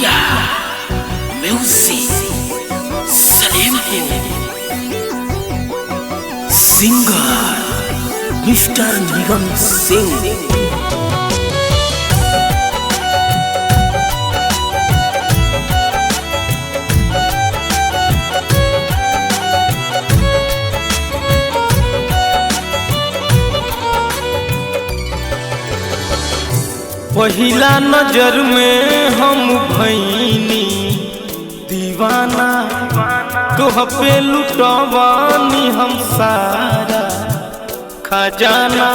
Maria Music Salempo Singer Mr. Nigam Singh पहिला नजर में हम भईनी दीवाना तोह पे लुटवानी हम सारा खजाना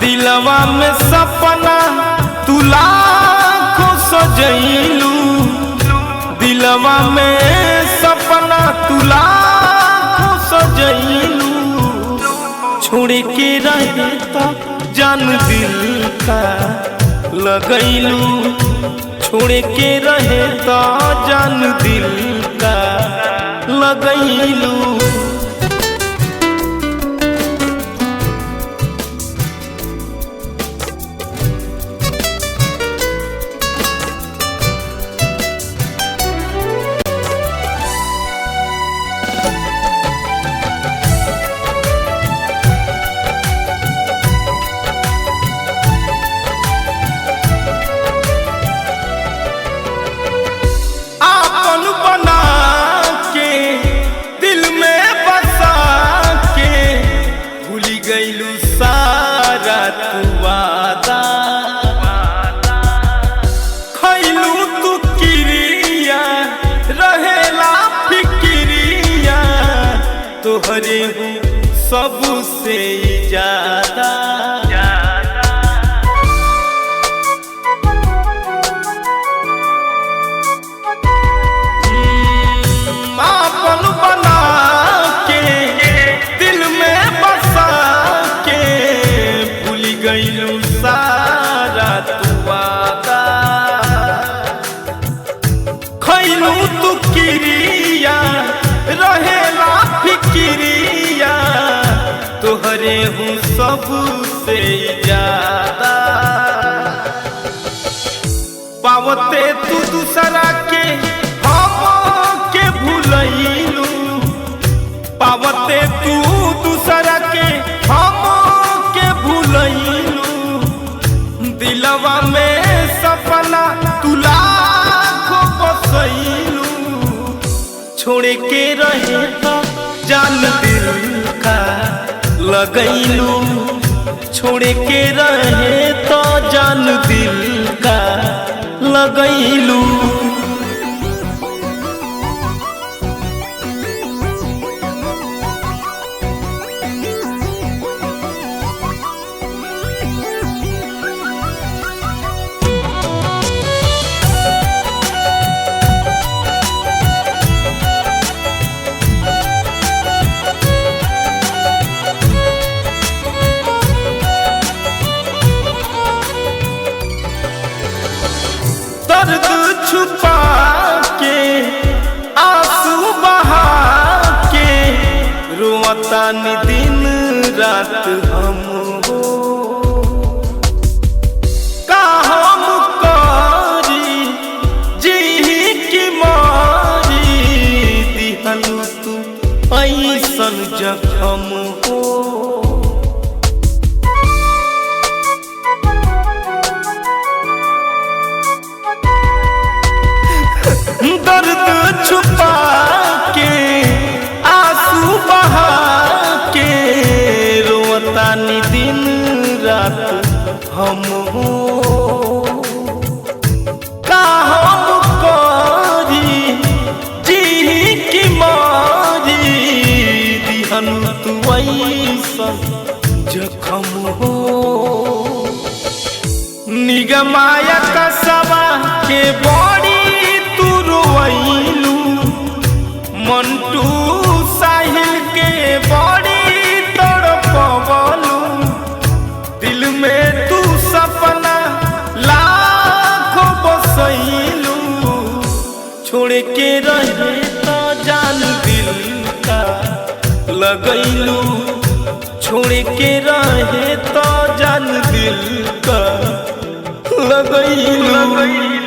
दिलवा में सपना तू लाखों सजैलू दिलवा में सपना तू लाखों सजैलू छोड़ के रहे तो जान दिल का लगैलू छोड़ के रहे तो जान दिल का लगैलू। गईलू सारा तू वादा खैलू तू किरिया रहेला फिक्रिया तोहरे हूँ सबसे ज्यादा गईलू सारा तू वादा खैलू तू किरिया रहेला फिक्रिया तोहरे हूँ सबसे ज्यादा पावते तू दूसरा के हम के भूलैलू पावते तू दूसरा के हम दिलवा में सपना तू लाखों बसैलू छोड़ के रहे तो जान दिल का लगैलू छोड़ के रहे तो जान दिल का लगैलू। दर्द छुपा के आंसू बहा के रोवतानी दिन रात हम हो का हम करी जी की मारी दिहलू तू ऐसन जखम हो दर्द छुपा के आंसू बहा के रोवतानी दिन रात हम हो का हम करी जी की मारी दिहन तू ऐसन जखम हो निगमाया कसवा के बड़ी मंटू साहिल के बड़ी तड़पवलू दिल में तू सपना लाखों बसैलू छोड़ के रहे तो जान दिल का लगैलू छोड़ के रहे तो जान दिल का लगैलू।